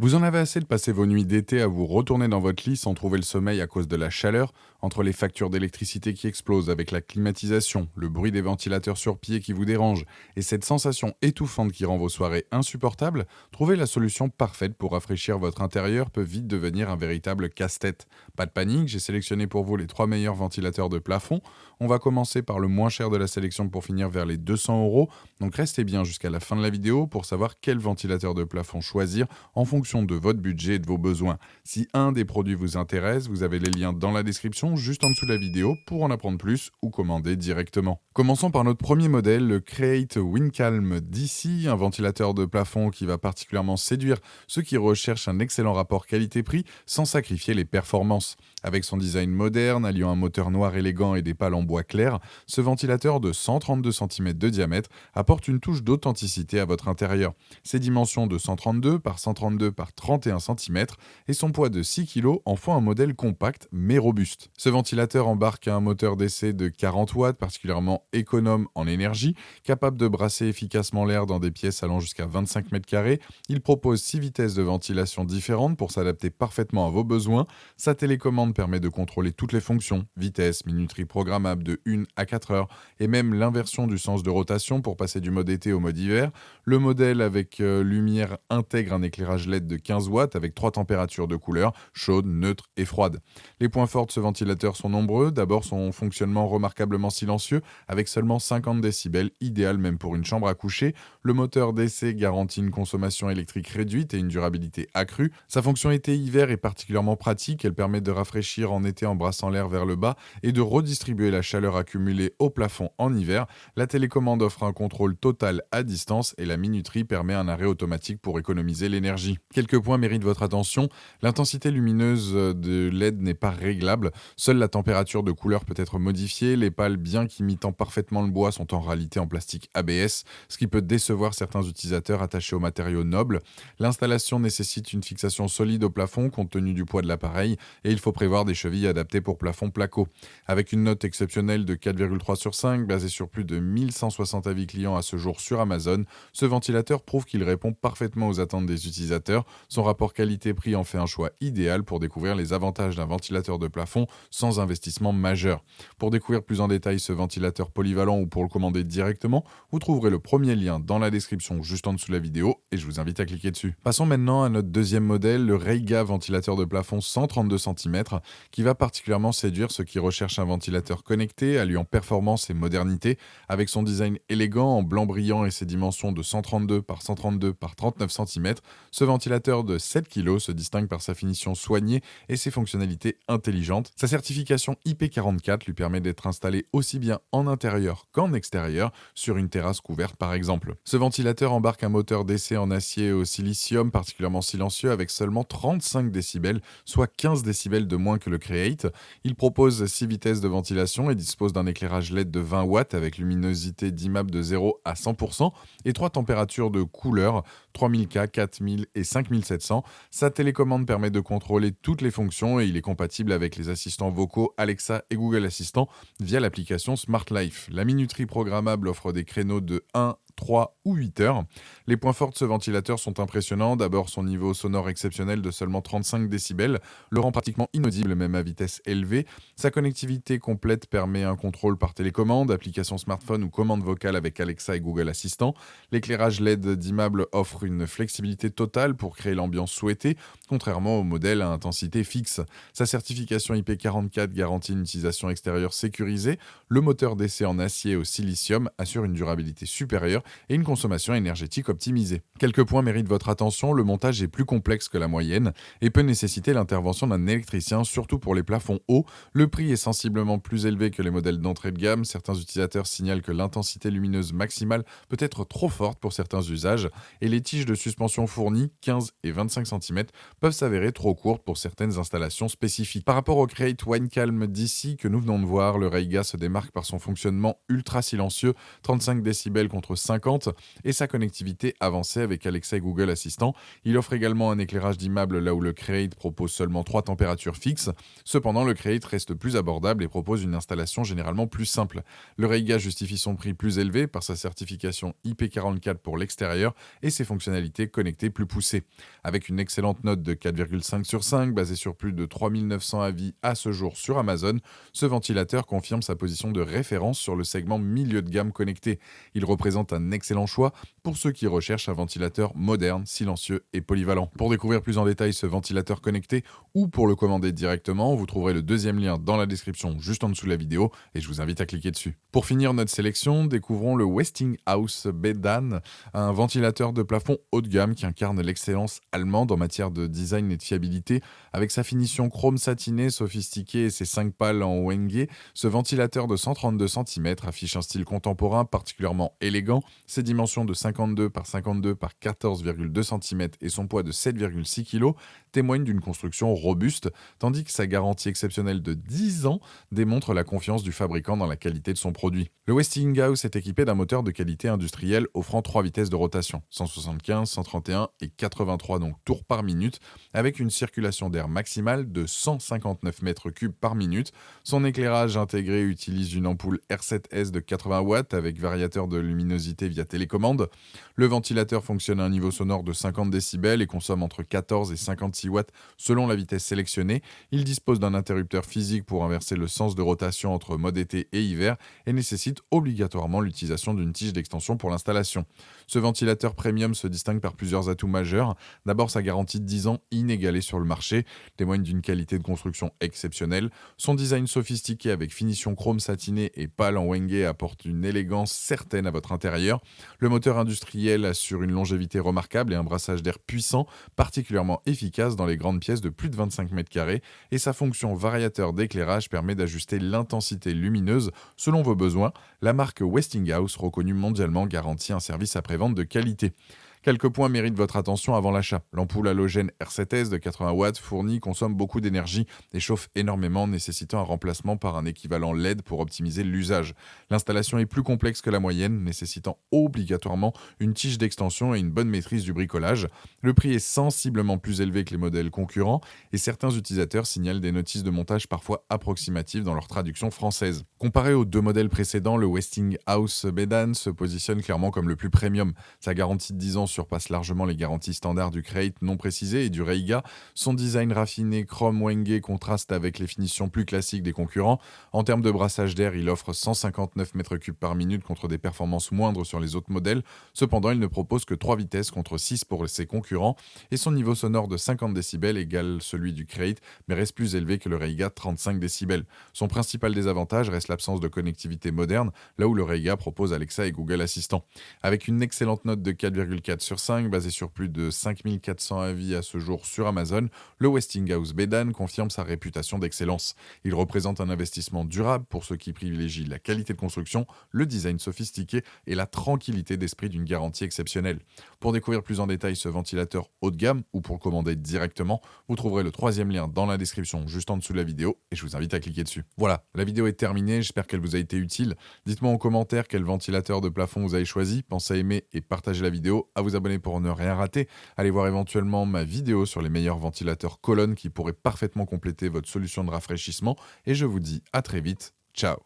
Vous en avez assez de passer vos nuits d'été à vous retourner dans votre lit sans trouver le sommeil à cause de la chaleur, entre les factures d'électricité qui explosent avec la climatisation, le bruit des ventilateurs sur pied qui vous dérange et cette sensation étouffante qui rend vos soirées insupportables. Trouver la solution parfaite pour rafraîchir votre intérieur peut vite devenir un véritable casse-tête. Pas de panique, j'ai sélectionné pour vous les 3 meilleurs ventilateurs de plafond. On va commencer par le moins cher de la sélection pour finir vers les 200 €. Donc restez bien jusqu'à la fin de la vidéo pour savoir quel ventilateur de plafond choisir en fonction de votre budget et de vos besoins. Si un des produits vous intéresse, vous avez les liens dans la description, juste en dessous de la vidéo, pour en apprendre plus ou commander directement. Commençons par notre premier modèle, le Create Windcalm DC, un ventilateur de plafond qui va particulièrement séduire ceux qui recherchent un excellent rapport qualité-prix sans sacrifier les performances. Avec son design moderne, alliant un moteur noir élégant et des pales en bois clair, ce ventilateur de 132 cm de diamètre apporte une touche d'authenticité à votre intérieur. Ses dimensions de 132 par 132 par 31 cm et son poids de 6 kg en font un modèle compact mais robuste. Ce ventilateur embarque un moteur d'essai de 40 watts, particulièrement économe en énergie, capable de brasser efficacement l'air dans des pièces allant jusqu'à 25 mètres carrés. Il propose 6 vitesses de ventilation différentes pour s'adapter parfaitement à vos besoins. Sa télécommande permet de contrôler toutes les fonctions, vitesse, minuterie programmable de 1 à 4 heures et même l'inversion du sens de rotation pour passer du mode été au mode hiver. Le modèle avec lumière intègre un éclairage LED de 15 watts avec 3 températures de couleur, chaude, neutre et froide. Les points forts de ce ventilateur sont nombreux. D'abord son fonctionnement remarquablement silencieux avec seulement 50 décibels, idéal même pour une chambre à coucher. Le moteur d'essai garantit une consommation électrique réduite et une durabilité accrue. Sa fonction été-hiver est particulièrement pratique. Elle permet de rafraîchir en été en brassant l'air vers le bas et de redistribuer la chaleur accumulée au plafond en hiver. La télécommande offre un contrôle total à distance et la minuterie permet un arrêt automatique pour économiser l'énergie. Quelques points méritent votre attention. L'intensité lumineuse de LED n'est pas réglable. Seule la température de couleur peut être modifiée. Les pales, bien qu'imitant parfaitement le bois, sont en réalité en plastique ABS, ce qui peut décevoir certains utilisateurs attachés aux matériaux nobles. L'installation nécessite une fixation solide au plafond compte tenu du poids de l'appareil et il faut prévoir des chevilles adaptées pour plafond placo. Avec une note exceptionnelle de 4,3 sur 5, basée sur plus de 1160 avis clients à ce jour sur Amazon, ce ventilateur prouve qu'il répond parfaitement aux attentes des utilisateurs. Son rapport qualité-prix en fait un choix idéal pour découvrir les avantages d'un ventilateur de plafond sans investissement majeur. Pour découvrir plus en détail ce ventilateur polyvalent ou pour le commander directement, vous trouverez le premier lien dans la description juste en dessous de la vidéo et je vous invite à cliquer dessus. Passons maintenant à notre deuxième modèle, le Reiga ventilateur de plafond 132 cm, qui va particulièrement séduire ceux qui recherchent un ventilateur connecté, alliant performance et modernité. Avec son design élégant en blanc brillant et ses dimensions de 132 par 132 par 39 cm, ce ventilateur de 7 kg se distingue par sa finition soignée et ses fonctionnalités intelligentes. Sa certification IP44 lui permet d'être installé aussi bien en intérieur qu'en extérieur, sur une terrasse couverte par exemple. Ce ventilateur embarque un moteur d'essai en acier au silicium particulièrement silencieux avec seulement 35 décibels, soit 15 décibels de moins que le Create. Il propose 6 vitesses de ventilation et dispose d'un éclairage LED de 20 watts avec luminosité dimmable de 0 à 100% et 3 températures de couleur, 3000K, 4000 et 5700. Sa télécommande permet de contrôler toutes les fonctions et il est compatible avec les assistants vocaux Alexa et Google Assistant via l'application Smart Life. La minuterie programmable offre des créneaux de 1, 3 ou 8 heures. Les points forts de ce ventilateur sont impressionnants. D'abord, son niveau sonore exceptionnel de seulement 35 décibels le rend pratiquement inaudible même à vitesse élevée. Sa connectivité complète permet un contrôle par télécommande, application smartphone ou commande vocale avec Alexa et Google Assistant. L'éclairage LED d'immeuble offre une flexibilité totale pour créer l'ambiance souhaitée, contrairement au modèle à intensité fixe. Sa certification IP44 garantit une utilisation extérieure sécurisée. Le moteur d'essai en acier au silicium assure une durabilité supérieure et une consommation énergétique optimisée. Quelques points méritent votre attention. Le montage est plus complexe que la moyenne et peut nécessiter l'intervention d'un électricien, surtout pour les plafonds hauts. Le prix est sensiblement plus élevé que les modèles d'entrée de gamme. Certains utilisateurs signalent que l'intensité lumineuse maximale peut être trop forte pour certains usages et les tiges de suspension fournies, 15 et 25 cm, peuvent s'avérer trop courtes pour certaines installations spécifiques. Par rapport au Create Windcalm DC que nous venons de voir, le Reiga se démarque par son fonctionnement ultra silencieux, 35 décibels contre 50 50 et sa connectivité avancée avec Alexa et Google Assistant. Il offre également un éclairage d'immeuble là où le Create propose seulement 3 températures fixes. Cependant, le Create reste plus abordable et propose une installation généralement plus simple. Le Reiga justifie son prix plus élevé par sa certification IP44 pour l'extérieur et ses fonctionnalités connectées plus poussées. Avec une excellente note de 4,5 sur 5, basée sur plus de 3900 avis à ce jour sur Amazon, ce ventilateur confirme sa position de référence sur le segment milieu de gamme connecté. Il représente un excellent choix pour ceux qui recherchent un ventilateur moderne, silencieux et polyvalent. Pour découvrir plus en détail ce ventilateur connecté ou pour le commander directement, vous trouverez le deuxième lien dans la description juste en dessous de la vidéo et je vous invite à cliquer dessus. Pour finir notre sélection, découvrons le Westinghouse Bedan, un ventilateur de plafond haut de gamme qui incarne l'excellence allemande en matière de design et de fiabilité. Avec sa finition chrome satiné, sophistiquée et ses 5 pales en Wenge, ce ventilateur de 132 cm affiche un style contemporain particulièrement élégant. Ses dimensions de 52 par 52 par 14,2 cm et son poids de 7,6 kg témoignent d'une construction robuste, tandis que sa garantie exceptionnelle de 10 ans démontre la confiance du fabricant dans la qualité de son produit. Le Westinghouse est équipé d'un moteur de qualité industrielle offrant 3 vitesses de rotation, 175, 131 et 83 donc tours par minute, avec une circulation d'air maximale de 159 mètres cubes par minute. Son éclairage intégré utilise une ampoule R7S de 80 watts avec variateur de luminosité via télécommande. Le ventilateur fonctionne à un niveau sonore de 50 décibels et consomme entre 14 et 56 watts selon la vitesse sélectionnée. Il dispose d'un interrupteur physique pour inverser le sens de rotation entre mode été et hiver et nécessite obligatoirement l'utilisation d'une tige d'extension pour l'installation. Ce ventilateur premium se distingue par plusieurs atouts majeurs. D'abord, sa garantie de 10 ans inégalée sur le marché témoigne d'une qualité de construction exceptionnelle. Son design sophistiqué avec finition chrome satiné et pales en Wenge apporte une élégance certaine à votre intérieur. Le moteur industriel assure une longévité remarquable et un brassage d'air puissant, particulièrement efficace dans les grandes pièces de plus de 25 mètres carrés, et sa fonction variateur d'éclairage permet d'ajuster l'intensité lumineuse selon vos besoins. La marque Westinghouse, reconnue mondialement, garantit un service après-vente de qualité. Quelques points méritent votre attention avant l'achat. L'ampoule halogène R7S de 80 watts fournie consomme beaucoup d'énergie et chauffe énormément, nécessitant un remplacement par un équivalent LED pour optimiser l'usage. L'installation est plus complexe que la moyenne, nécessitant obligatoirement une tige d'extension et une bonne maîtrise du bricolage. Le prix est sensiblement plus élevé que les modèles concurrents et certains utilisateurs signalent des notices de montage parfois approximatives dans leur traduction française. Comparé aux deux modèles précédents, le Westinghouse Bedan se positionne clairement comme le plus premium. Sa garantie de 10 ans surpasse largement les garanties standards du Create non précisées et du Reiga. Son design raffiné chrome Wenge contraste avec les finitions plus classiques des concurrents. En termes de brassage d'air, il offre 159 m3 par minute contre des performances moindres sur les autres modèles. Cependant, il ne propose que 3 vitesses contre 6 pour ses concurrents et son niveau sonore de 50 décibels égale celui du Create mais reste plus élevé que le Reiga 35 décibels. Son principal désavantage reste l'absence de connectivité moderne, là où le Reiga propose Alexa et Google Assistant. Avec une excellente note de 4,4 sur 5, basé sur plus de 5400 avis à ce jour sur Amazon, le Westinghouse Bedan confirme sa réputation d'excellence. Il représente un investissement durable pour ceux qui privilégient la qualité de construction, le design sophistiqué et la tranquillité d'esprit d'une garantie exceptionnelle. Pour découvrir plus en détail ce ventilateur haut de gamme ou pour le commander directement, vous trouverez le troisième lien dans la description juste en dessous de la vidéo et je vous invite à cliquer dessus. Voilà, la vidéo est terminée, j'espère qu'elle vous a été utile. Dites-moi en commentaire quel ventilateur de plafond vous avez choisi, pensez à aimer et partager la vidéo, à vous abonner pour ne rien rater. Allez voir éventuellement ma vidéo sur les meilleurs ventilateurs colonnes qui pourraient parfaitement compléter votre solution de rafraîchissement. Et je vous dis à très vite. Ciao.